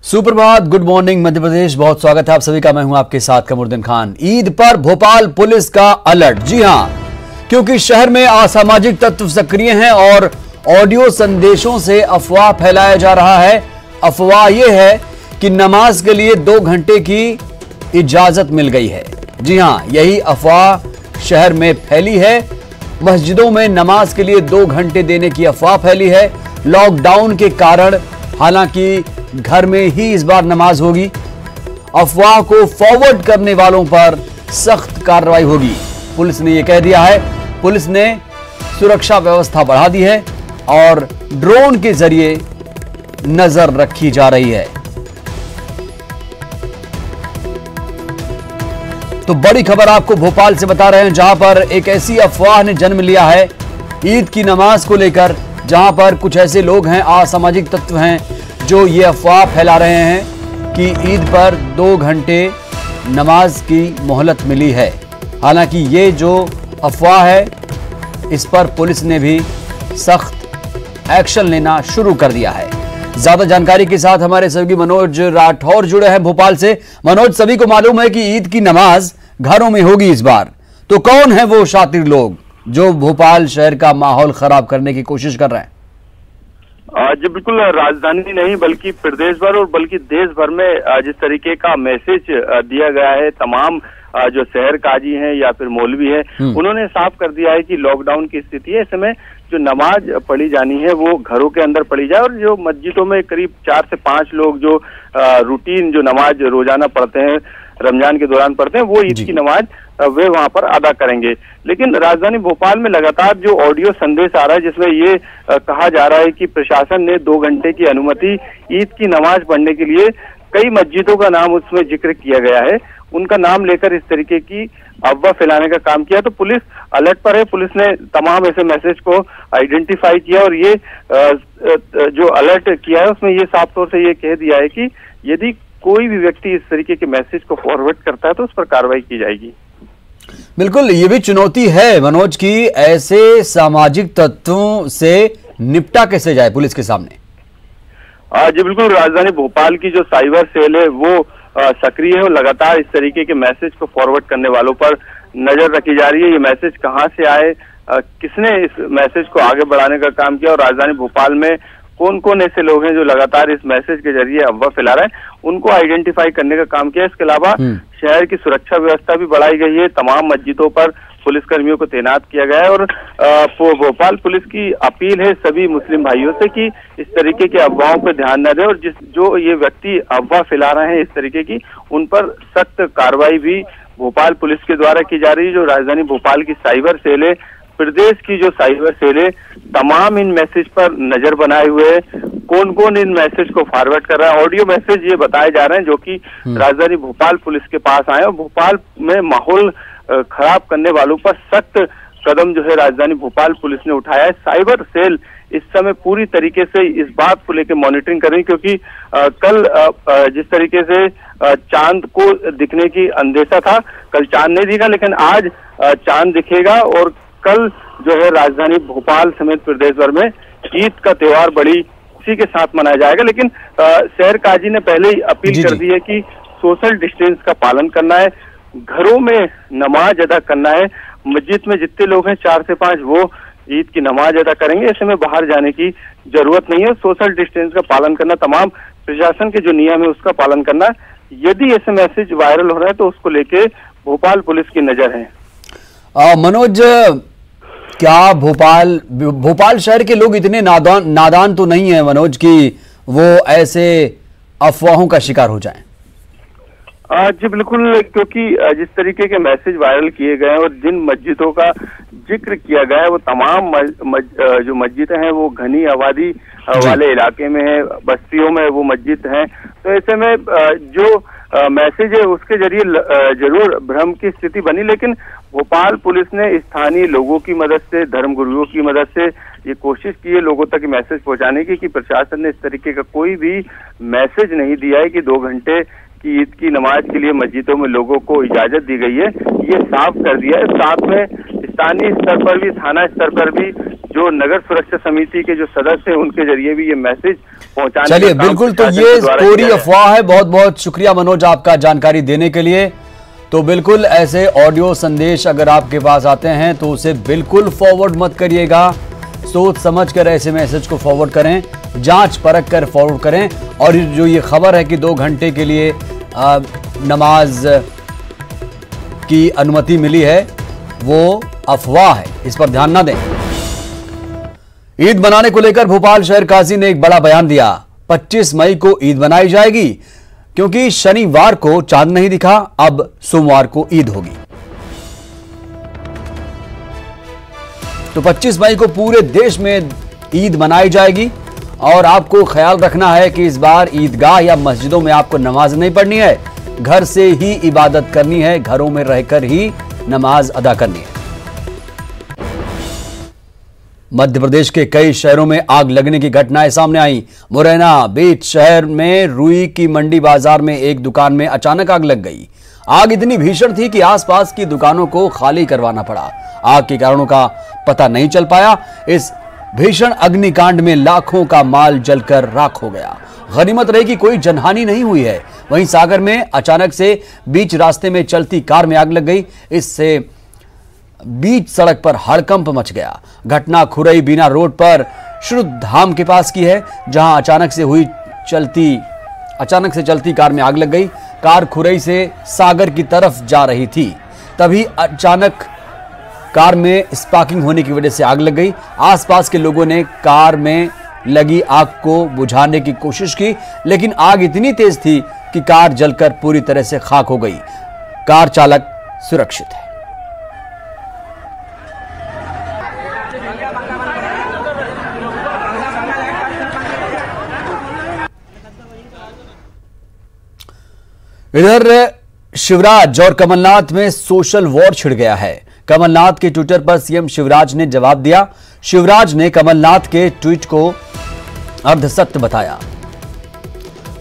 सुप्रभात, good morning Madhya Pradesh. बहुत स्वागत है आप सभी का। मैं हूं आपके साथ कमरुद्दीन खान। ईद पर भोपाल पुलिस का अलर्ट। जी हां, क्योंकि शहर में असामाजिक तत्व सक्रिय हैं और ऑडियो संदेशों से अफवाह फैलाया जा रहा है। अफवाह यह है कि नमाज के लिए 2 घंटे की इजाजत मिल गई है। जी हां, यही अफवाह शहर में फैली है। मस्जिदों में नमाज के लिए 2 घंटे देने की अफवाह फैली है। लॉकडाउन के कारण हालांकि घर में ही इस बार नमाज होगी। अफवाह को फॉरवर्ड करने वालों पर सख्त कार्रवाई होगी, पुलिस ने यह कह दिया है। पुलिस ने सुरक्षा व्यवस्था बढ़ा दी है और ड्रोन के जरिए नजर रखी जा रही है। तो बड़ी खबर आपको भोपाल से बता रहे हैं, जहां पर एक ऐसी अफवाह ने जन्म लिया है ईद की नमाज को लेकर, जहां पर कुछ ऐसे लोग हैं, असामाजिक तत्व हैं, जो ये अफवाह फैला रहे हैं कि ईद पर 2 घंटे नमाज की मोहलत मिली है। हालांकि ये जो अफवाह है, इस पर पुलिस ने भी सख्त एक्शन लेना शुरू कर दिया है। ज्यादा जानकारी के साथ हमारे सहयोगी मनोज राठौर जुड़े हैं भोपाल से। मनोज, सभी को मालूम है कि ईद की नमाज घरों में होगी इस बार, तो कौन है वो शातिर लोग जो भोपाल शहर का माहौल खराब करने की कोशिश कर रहे हैं? जी बिल्कुल, राजधानी नहीं बल्कि प्रदेश भर और बल्कि देश भर में जिस तरीके का मैसेज दिया गया है, तमाम जो शहर काजी हैं या फिर मौलवी है, उन्होंने साफ कर दिया है कि लॉकडाउन की स्थिति है, इस समय जो नमाज पढ़ी जानी है वो घरों के अंदर पढ़ी जाए और जो मस्जिदों में करीब 4 से 5 लोग जो रूटीन जो नमाज रोजाना पढ़ते हैं, रमजान के दौरान पढ़ते हैं, वो ईद की नमाज वे वहां पर अदा करेंगे। लेकिन राजधानी भोपाल में लगातार जो ऑडियो संदेश आ रहा है, जिसमें ये कहा जा रहा है कि प्रशासन ने 2 घंटे की अनुमति ईद की नमाज पढ़ने के लिए, कई मस्जिदों का नाम उसमें जिक्र किया गया है, उनका नाम लेकर इस तरीके की अफवाह फैलाने का काम किया। तो पुलिस अलर्ट पर है। पुलिस ने तमाम ऐसे मैसेज को आइडेंटिफाई किया और ये जो अलर्ट किया है उसमें ये साफ तौर से ये कह दिया है कि यदि कोई भी व्यक्ति इस तरीके के मैसेज को फॉरवर्ड करता है तो उस पर कार्रवाई की जाएगी। बिल्कुल, ये भी चुनौती है मनोज की ऐसे सामाजिक तत्वों से निपटा कैसे जाए पुलिस के सामने। जी बिल्कुल, राजधानी भोपाल की जो साइबर सेल है वो सक्रिय है और लगातार इस तरीके के मैसेज को फॉरवर्ड करने वालों पर नजर रखी जा रही है। ये मैसेज कहां से आए, किसने इस मैसेज को आगे बढ़ाने का काम किया और राजधानी भोपाल में कौन कौन ऐसे लोग हैं जो लगातार इस मैसेज के जरिए अफवाह फैला रहे हैं, उनको आइडेंटिफाई करने का काम किया। इसके अलावा शहर की सुरक्षा व्यवस्था भी बढ़ाई गई है। तमाम मस्जिदों पर पुलिसकर्मियों को तैनात किया गया है और भोपाल पुलिस की अपील है सभी मुस्लिम भाइयों से कि इस तरीके के अफवाहों पर ध्यान न दें और जो ये व्यक्ति अफवाह फैला रहे हैं इस तरीके की, उन पर सख्त कार्रवाई भी भोपाल पुलिस के द्वारा की जा रही है। जो राजधानी भोपाल की साइबर सेल है, प्रदेश की जो साइबर सेल है, तमाम इन मैसेज पर नजर बनाए हुए है। कौन कौन इन मैसेज को फॉरवर्ड कर रहा है, ऑडियो मैसेज ये बताए जा रहे हैं जो कि राजधानी भोपाल पुलिस के पास आए और भोपाल में माहौल खराब करने वालों पर सख्त कदम जो है राजधानी भोपाल पुलिस ने उठाया है। साइबर सेल इस समय पूरी तरीके से इस बात को लेकर मॉनिटरिंग कर रही है क्योंकि कल जिस तरीके से चांद को दिखने की अंदेशा था, कल चांद नहीं दिखा, लेकिन आज चांद दिखेगा और कल जो है राजधानी भोपाल समेत प्रदेश भर में ईद का त्योहार बड़ी खुशी के साथ मनाया जाएगा। लेकिन शहर काजी ने पहले ही अपील कर दी है कि सोशल डिस्टेंस का पालन करना है, घरों में नमाज अदा करना है। मस्जिद में जितने लोग हैं 4 से 5 वो ईद की नमाज अदा करेंगे। ऐसे में बाहर जाने की जरूरत नहीं है। सोशल डिस्टेंस का पालन करना, तमाम प्रशासन के जो नियम है उसका पालन करना। यदि ऐसे मैसेज वायरल हो रहा है तो उसको लेके भोपाल पुलिस की नजर है। मनोज, क्या भोपाल शहर के लोग इतने नादान तो नहीं है मनोज कि वो ऐसे अफवाहों का शिकार हो जाएं? जी बिल्कुल, क्योंकि जिस तरीके के मैसेज वायरल किए गए हैं और जिन मस्जिदों का जिक्र किया गया है वो तमाम जो मस्जिदें हैं वो घनी आबादी वाले इलाके में है, बस्तियों में वो मस्जिद हैं। तो ऐसे में जो मैसेज है उसके जरिए जरूर भ्रम की स्थिति बनी, लेकिन भोपाल पुलिस ने स्थानीय लोगों की मदद से, धर्मगुरुओं की मदद से ये कोशिश की है लोगों तक मैसेज पहुंचाने की कि प्रशासन ने इस तरीके का कोई भी मैसेज नहीं दिया है कि 2 घंटे की ईद की नमाज के लिए मस्जिदों में लोगों को इजाजत दी गई है, ये साफ कर दिया है। साथ में स्थानीय स्तर पर भी, थाना स्तर पर भी जो नगर सुरक्षा समिति के जो सदस्य हैं उनके जरिए भी ये मैसेज पहुंचाने। चलिए बिल्कुल, तो ये पूरी अफवाह है। बहुत बहुत शुक्रिया मनोज आपका जानकारी देने के लिए। तो बिल्कुल ऐसे ऑडियो संदेश अगर आपके पास आते हैं तो उसे बिल्कुल फॉरवर्ड मत करिएगा, सोच समझ कर ऐसे मैसेज को फॉरवर्ड करें, जांच परख कर फॉरवर्ड करें। और जो ये खबर है कि 2 घंटे के लिए नमाज की अनुमति मिली है वो अफवाह है, इस पर ध्यान ना दें। ईद मनाने को लेकर भोपाल शहर काजी ने एक बड़ा बयान दिया। 25 मई को ईद मनाई जाएगी क्योंकि शनिवार को चांद नहीं दिखा, अब सोमवार को ईद होगी। तो 25 मई को पूरे देश में ईद मनाई जाएगी और आपको ख्याल रखना है कि इस बार ईदगाह या मस्जिदों में आपको नमाज नहीं पढ़नी है, घर से ही इबादत करनी है, घरों में रहकर ही नमाज अदा करनी है। मध्य प्रदेश के कई शहरों में आग लगने की घटनाएं सामने आई। मुरैना बीच शहर में रुई की मंडी बाजार में एक दुकान में अचानक आग लग गई। आग इतनी भीषण थी कि आसपास की दुकानों को खाली करवाना पड़ा। आग के कारणों का पता नहीं चल पाया। इस भीषण अग्निकांड में लाखों का माल जलकर राख हो गया। गनीमत रही कि कोई जनहानि नहीं हुई है। वहीं सागर में अचानक से बीच रास्ते में चलती कार में आग लग गई। इससे बीच सड़क पर हड़कंप मच गया। घटना खुरई बीना रोड पर श्रुद्ध धाम के पास की है, जहां अचानक से चलती कार में आग लग गई। कार खुरई से सागर की तरफ जा रही थी, तभी अचानक कार में स्पार्किंग होने की वजह से आग लग गई। आसपास के लोगों ने कार में लगी आग को बुझाने की कोशिश की, लेकिन आग इतनी तेज थी कि कार जलकर पूरी तरह से खाक हो गई। कार चालक सुरक्षित है। इधर शिवराज और कमलनाथ में सोशल वॉर छिड़ गया है। कमलनाथ के ट्विटर पर सीएम शिवराज ने जवाब दिया। शिवराज ने कमलनाथ के ट्वीट को अर्धसत्य बताया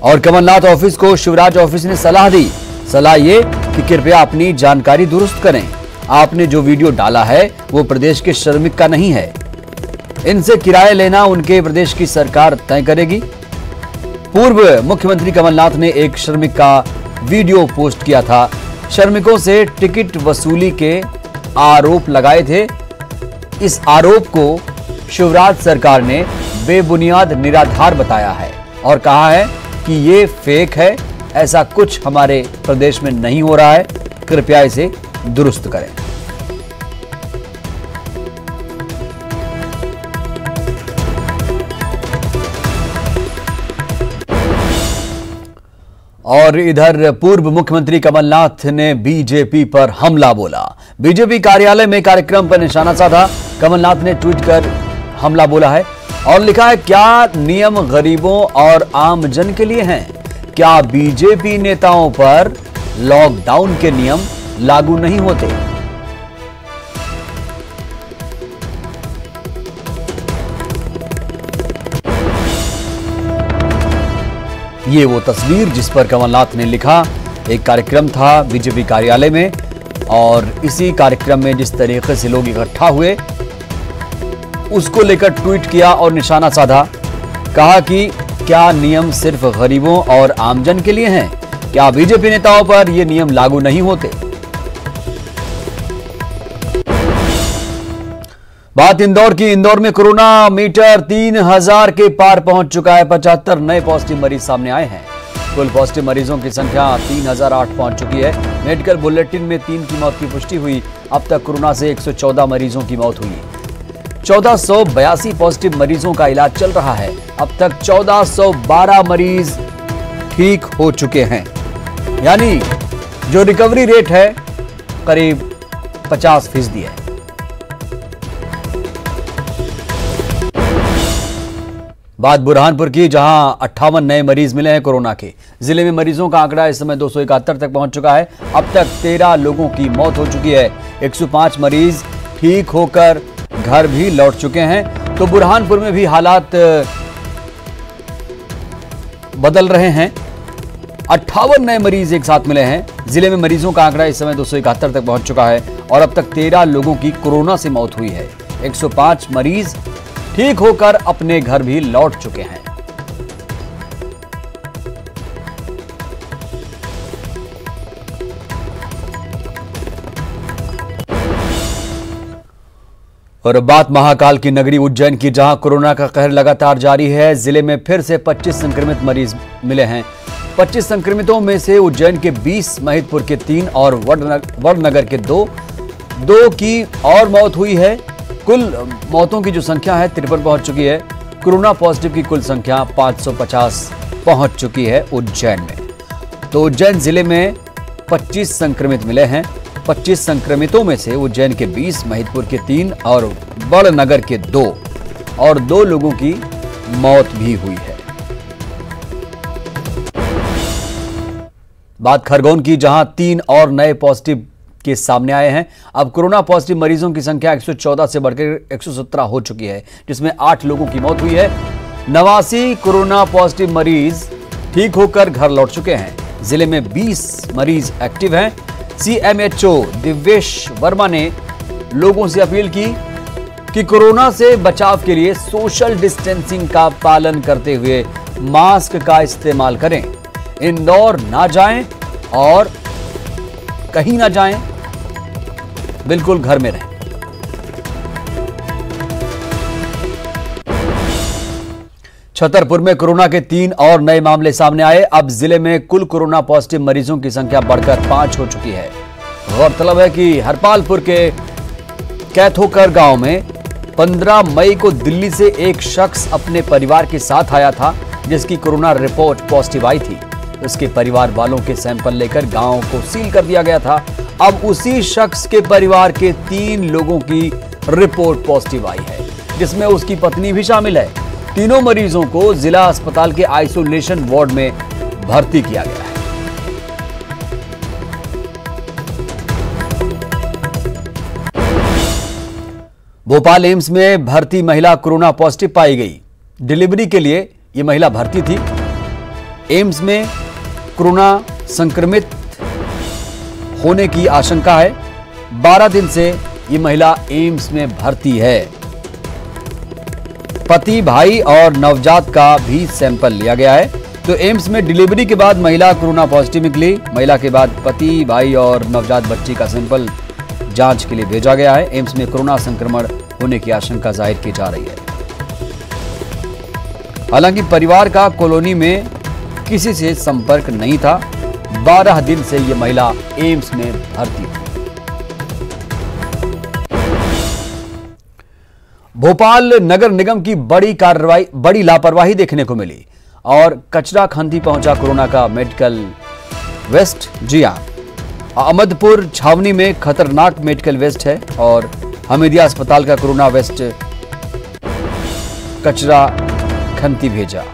और कमलनाथ ऑफिस को शिवराज ऑफिस ने सलाह दी। सलाह ये कि कृपया अपनी जानकारी दुरुस्त करें। आपने जो वीडियो डाला है वो प्रदेश के श्रमिक का नहीं है। इनसे किराया लेना उनके प्रदेश की सरकार तय करेगी। पूर्व मुख्यमंत्री कमलनाथ ने एक श्रमिक का वीडियो पोस्ट किया था। श्रमिकों से टिकट वसूली के आरोप लगाए थे। इस आरोप को शिवराज सरकार ने बेबुनियाद निराधार बताया है और कहा है कि ये फेक है, ऐसा कुछ हमारे प्रदेश में नहीं हो रहा है, कृपया इसे दुरुस्त करें। और इधर पूर्व मुख्यमंत्री कमलनाथ ने बीजेपी पर हमला बोला। बीजेपी कार्यालय में कार्यक्रम पर निशाना साधा। कमलनाथ ने ट्वीट कर हमला बोला है और लिखा है, क्या नियम गरीबों और आम जन के लिए हैं? क्या बीजेपी नेताओं पर लॉकडाउन के नियम लागू नहीं होते? ये वो तस्वीर जिस पर कमलनाथ ने लिखा। एक कार्यक्रम था बीजेपी कार्यालय में और इसी कार्यक्रम में जिस तरीके से लोग इकट्ठा हुए उसको लेकर ट्वीट किया और निशाना साधा। कहा कि क्या नियम सिर्फ गरीबों और आमजन के लिए हैं? क्या बीजेपी नेताओं पर ये नियम लागू नहीं होते? बात इंदौर की। इंदौर में कोरोना मीटर 3000 के पार पहुंच चुका है। 75 नए पॉजिटिव मरीज सामने आए हैं। कुल पॉजिटिव मरीजों की संख्या 3008 पहुंच चुकी है। मेडिकल बुलेटिन में 3 की मौत की पुष्टि हुई। अब तक कोरोना से 114 मरीजों की मौत हुई। 1482 पॉजिटिव मरीजों का इलाज चल रहा है। अब तक 1412 मरीज ठीक हो चुके हैं, यानी जो रिकवरी रेट है करीब 50% है। बात बुरहानपुर की, जहां 58 नए मरीज मिले हैं कोरोना के। जिले में मरीजों का आंकड़ा इस समय 271 तक पहुंच चुका है। अब तक 13 लोगों की मौत हो चुकी है। 105 मरीज ठीक होकर घर भी लौट चुके हैं। तो बुरहानपुर में भी हालात बदल रहे हैं। 58 नए मरीज एक साथ मिले हैं। जिले में मरीजों का आंकड़ा इस समय 271 तक पहुंच चुका है और अब तक 13 लोगों की कोरोना से मौत हुई है। 105 मरीज ठीक होकर अपने घर भी लौट चुके हैं। और बात महाकाल की नगरी उज्जैन की, जहां कोरोना का कहर लगातार जारी है। जिले में फिर से 25 संक्रमित मरीज मिले हैं। 25 संक्रमितों में से उज्जैन के 20, महिदपुर के 3 और वडनगर के 2 की और मौत हुई है। कुल मौतों की जो संख्या है 53 पहुंच चुकी है। कोरोना पॉजिटिव की कुल संख्या 550 पहुंच चुकी है उज्जैन में। तो उज्जैन जिले में 25 संक्रमित मिले हैं। 25 संक्रमितों में से उज्जैन के 20, महिदपुर के 3 और वडनगर के 2 और 2 लोगों की मौत भी हुई है। बात खरगोन की, जहां 3 और नए पॉजिटिव केस सामने आए हैं। अब कोरोना पॉजिटिव मरीजों की संख्या 114 से बढ़कर 117 हो चुकी है, जिसमें 8 लोगों की मौत हुई है। 89 कोरोना पॉजिटिव मरीज ठीक होकर घर लौट चुके हैं। जिले में 20 मरीज एक्टिव हैं। CMHO दिव्येश वर्मा ने लोगों से अपील की कि कोरोना से बचाव के लिए सोशल डिस्टेंसिंग का पालन करते हुए मास्क का इस्तेमाल करें। इंदौर ना जाएं और कहीं ना जाएं, बिल्कुल घर में रहें। छतरपुर में कोरोना के 3 और नए मामले सामने आए। अब जिले में कुल कोरोना पॉजिटिव मरीजों की संख्या बढ़कर 5 हो चुकी है। गौरतलब है कि हरपालपुर के कैथोकर गांव में 15 मई को दिल्ली से एक शख्स अपने परिवार के साथ आया था, जिसकी कोरोना रिपोर्ट पॉजिटिव आई थी। उसके परिवार वालों के सैंपल लेकर गांव को सील कर दिया गया था। अब उसी शख्स के परिवार के 3 लोगों की रिपोर्ट पॉजिटिव आई है, जिसमें उसकी पत्नी भी शामिल है। तीनों मरीजों को जिला अस्पताल के आइसोलेशन वार्ड में भर्ती किया गया है। भोपाल एम्स में भर्ती महिला कोरोना पॉजिटिव पाई गई। डिलीवरी के लिए यह महिला भर्ती थी। एम्स में कोरोना संक्रमित होने की आशंका है। 12 दिन से यह महिला एम्स में भर्ती है। पति, भाई और नवजात का भी सैंपल लिया गया है। तो एम्स में डिलीवरी के बाद महिला कोरोना पॉजिटिव निकली। महिला के बाद पति, भाई और नवजात बच्ची का सैंपल जांच के लिए भेजा गया है। एम्स में कोरोना संक्रमण होने की आशंका जाहिर की जा रही है। हालांकि परिवार का कॉलोनी में किसी से संपर्क नहीं था। 12 दिन से यह महिला एम्स में भर्ती थी। भोपाल नगर निगम की बड़ी लापरवाही देखने को मिली और कचरा खंती पहुंचा कोरोना का मेडिकल वेस्ट। जी हां, अहमदपुर छावनी में खतरनाक मेडिकल वेस्ट है और हमीदिया अस्पताल का कोरोना वेस्ट कचरा खंती भेजा।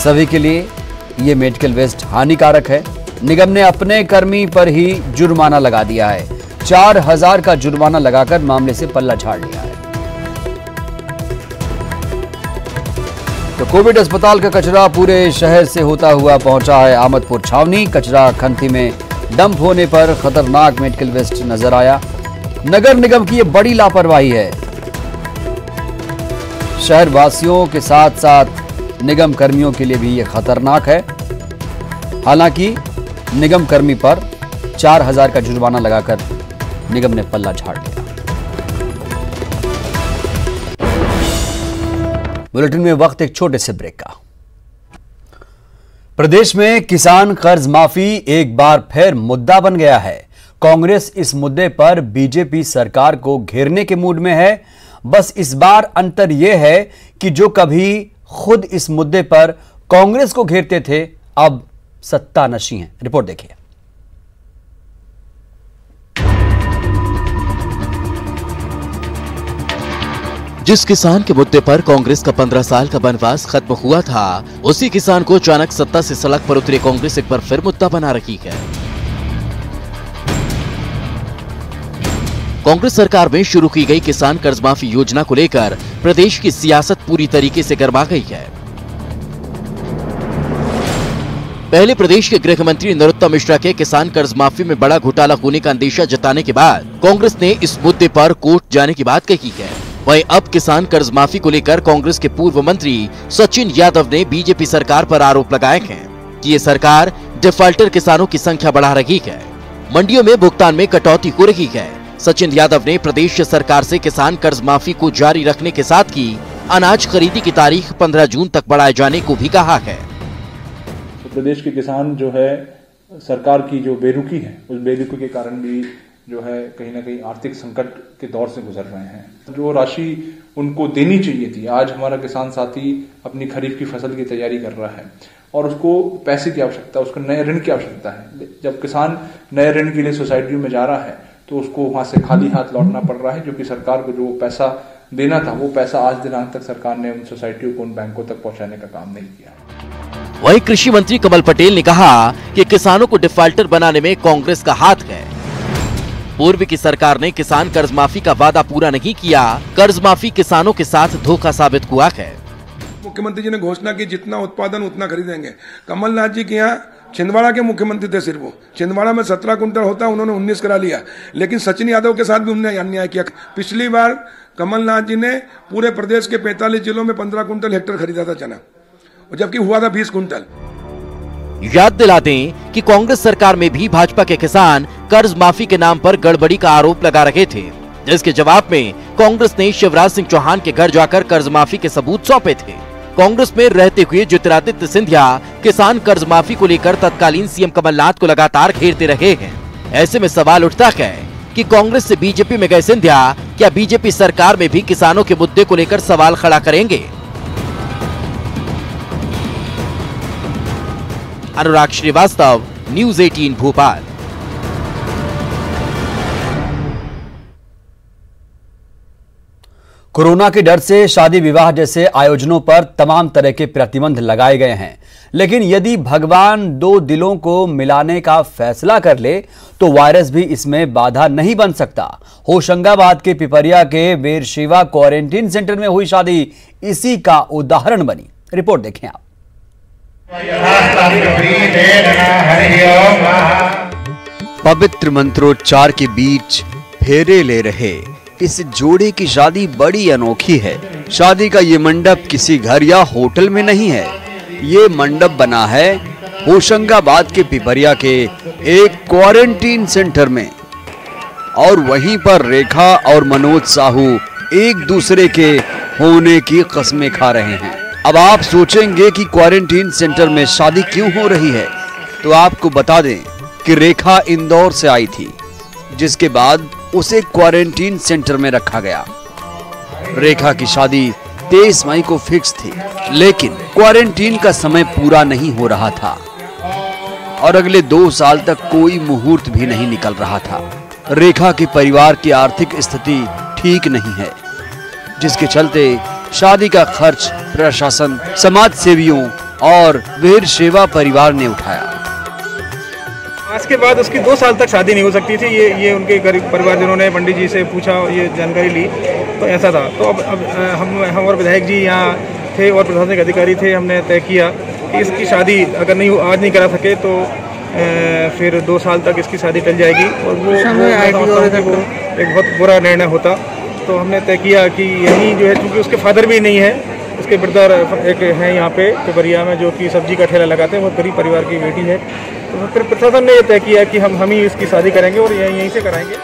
सभी के लिए यह मेडिकल वेस्ट हानिकारक है। निगम ने अपने कर्मी पर ही जुर्माना लगा दिया है। 4000 का जुर्माना लगाकर मामले से पल्ला झाड़ लिया है। तो कोविड अस्पताल का कचरा पूरे शहर से होता हुआ पहुंचा है अहमदपुर छावनी। कचरा खंती में डंप होने पर खतरनाक मेडिकल वेस्ट नजर आया। नगर निगम की यह बड़ी लापरवाही है। शहर वासियों के साथ साथ निगम कर्मियों के लिए भी यह खतरनाक है। हालांकि निगम कर्मी पर 4000 का जुर्माना लगाकर निगम ने पल्ला झाड़ लिया। बुलेटिन में वक्त एक छोटे से ब्रेक का। प्रदेश में किसान कर्ज माफी एक बार फिर मुद्दा बन गया है। कांग्रेस इस मुद्दे पर बीजेपी सरकार को घेरने के मूड में है। बस इस बार अंतर यह है कि जो कभी खुद इस मुद्दे पर कांग्रेस को घेरते थे, अब सत्तानशी हैं। रिपोर्ट देखिए। जिस किसान के मुद्दे पर कांग्रेस का 15 साल का वनवास खत्म हुआ था, उसी किसान को अचानक सत्ता से सड़क पर उतरी कांग्रेस एक बार फिर मुद्दा बना रही है। कांग्रेस सरकार में शुरू की गई किसान कर्ज माफी योजना को लेकर प्रदेश की सियासत पूरी तरीके से गर्मा गई है। पहले प्रदेश के गृह मंत्री नरोत्तम मिश्रा के किसान कर्ज माफी में बड़ा घोटाला होने का अंदेशा जताने के बाद कांग्रेस ने इस मुद्दे पर कोर्ट जाने की बात कही है। वहीं अब किसान कर्ज माफी को लेकर कांग्रेस के पूर्व मंत्री सचिन यादव ने बीजेपी सरकार पर आरोप लगाए हैं कि ये सरकार डिफाल्टर किसानों की संख्या बढ़ा रही है, मंडियों में भुगतान में कटौती हो रही है। सचिन यादव ने प्रदेश सरकार से किसान कर्ज माफी को जारी रखने के साथ ही अनाज खरीदी की तारीख 15 जून तक बढ़ाए जाने को भी कहा है। तो प्रदेश के किसान जो है सरकार की जो बेरुखी है, उस बेरुखी के कारण भी जो है कहीं ना कहीं आर्थिक संकट के दौर से गुजर रहे हैं। जो राशि उनको देनी चाहिए थी, आज हमारा किसान साथी अपनी खरीफ की फसल की तैयारी कर रहा है और उसको पैसे की आवश्यकता, उसको नए ऋण की आवश्यकता है। जब किसान नए ऋण के लिए सोसाइटियों में जा रहा है तो उसको वहां से खाली हाथ लौटना पड़ रहा है, जो कि सरकार को जो पैसा देना था वो पैसा आज दिनांक तक सरकार ने उन सोसाइटियों को, उन बैंकों तक पहुंचाने का काम नहीं किया। वहीं कृषि मंत्री कमल पटेल ने कहा कि किसानों को डिफाल्टर बनाने में कांग्रेस का हाथ है। पूर्व की सरकार ने किसान कर्ज माफी का वादा पूरा नहीं किया, कर्ज माफी किसानों के साथ धोखा साबित हुआ है। मुख्यमंत्री जी ने घोषणा की जितना उत्पादन उतना खरीदेंगे। कमलनाथ जी के यहाँ छिंदवाड़ा के मुख्यमंत्री थे, सिर्फ वो छिंदवाड़ा में 17 कुंटल होता, उन्होंने 19 करा लिया। लेकिन सचिन यादव के साथ भी उन्होंने अन्याय किया। पिछली बार कमलनाथ जी ने पूरे प्रदेश के 45 जिलों में 15 कुंटल हेक्टेयर खरीदा था चना, जबकि हुआ था 20 कुंटल। याद दिला दें कि कांग्रेस सरकार में भी भाजपा के किसान कर्ज माफी के नाम पर गड़बड़ी का आरोप लगा रहे थे, जिसके जवाब में कांग्रेस ने शिवराज सिंह चौहान के घर जाकर कर्ज माफी के सबूत सौंपे थे। कांग्रेस में रहते हुए ज्योतिरादित्य सिंधिया किसान कर्ज माफी को लेकर तत्कालीन सीएम कमलनाथ को लगातार घेरते रहे हैं। ऐसे में सवाल उठता है कि कांग्रेस से बीजेपी में गए सिंधिया क्या बीजेपी सरकार में भी किसानों के मुद्दे को लेकर सवाल खड़ा करेंगे? अनुराग श्रीवास्तव, न्यूज़ 18 भोपाल। कोरोना के डर से शादी विवाह जैसे आयोजनों पर तमाम तरह के प्रतिबंध लगाए गए हैं, लेकिन यदि भगवान दो दिलों को मिलाने का फैसला कर ले तो वायरस भी इसमें बाधा नहीं बन सकता। होशंगाबाद के पिपरिया के वेरशेवा क्वारंटीन सेंटर में हुई शादी इसी का उदाहरण बनी। रिपोर्ट देखें आप। पवित्र मंत्रोच्चार के बीच फेरे ले रहे इस जोड़े की शादी बड़ी अनोखी है। शादी का ये मंडप किसी घर या होटल में नहीं है, ये मंडप बना है होशंगाबाद के पिपरिया के एक क्वारंटीन सेंटर में। और वहीं पर रेखा और मनोज साहू एक दूसरे के होने की कस्में खा रहे हैं। अब आप सोचेंगे कि क्वारंटीन सेंटर में शादी क्यों हो रही है, तो आपको बता दें कि रेखा इंदौर से आई थी, जिसके बाद उसे क्वारंटीन सेंटर में रखा गया। रेखा की शादी 23 मई को फिक्स थी, लेकिन क्वारंटीन का समय पूरा नहीं हो रहा था और अगले 2 साल तक कोई मुहूर्त भी नहीं निकल रहा था। रेखा के परिवार की आर्थिक स्थिति ठीक नहीं है, जिसके चलते शादी का खर्च प्रशासन, समाज सेवियों और वेरशेवा परिवार ने उठाया। आज के बाद उसकी 2 साल तक शादी नहीं हो सकती थी। ये उनके गरीब परिवार, जिन्होंने पंडित जी से पूछा, ये जानकारी ली, तो ऐसा था। तो अब हम और विधायक जी यहाँ थे और प्रशासनिक अधिकारी थे, हमने तय किया कि इसकी शादी अगर नहीं आज नहीं करा सके तो फिर 2 साल तक इसकी शादी टल जाएगी और वो एक बहुत बुरा निर्णय होता। तो हमने तय किया कि यहीं जो है, क्योंकि उसके फादर भी नहीं है, उसके ब्रदर एक हैं यहाँ पे पिपरिया में जो कि सब्जी का ठेला लगाते हैं, बहुत गरीब परिवार की बेटी है। तो फिर प्रशासन ने ये तय किया कि हम ही इसकी शादी करेंगे और यहीं से कराएंगे।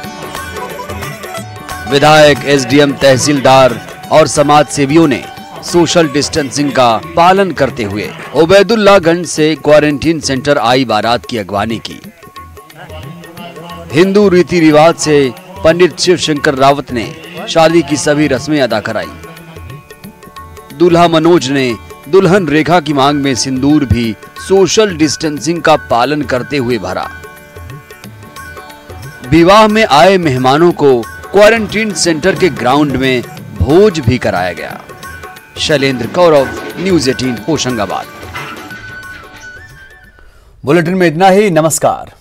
विधायक, एसडीएम, तहसीलदार और समाज सेवियों ने सोशल डिस्टेंसिंग का पालन करते हुए उबैदुल्लागंज से क्वारंटीन सेंटर आई बारात की अगवानी की। हिंदू रीति रिवाज से पंडित शिवशंकर रावत ने शादी की सभी रस्में अदा कराई। दूल्हा मनोज ने दुल्हन रेखा की मांग में सिंदूर भी सोशल डिस्टेंसिंग का पालन करते हुए भरा। विवाह में आए मेहमानों को क्वारंटीन सेंटर के ग्राउंड में भोज भी कराया गया। शैलेंद्र कौरव, न्यूज़ 18 होशंगाबाद। बुलेटिन में इतना ही। नमस्कार।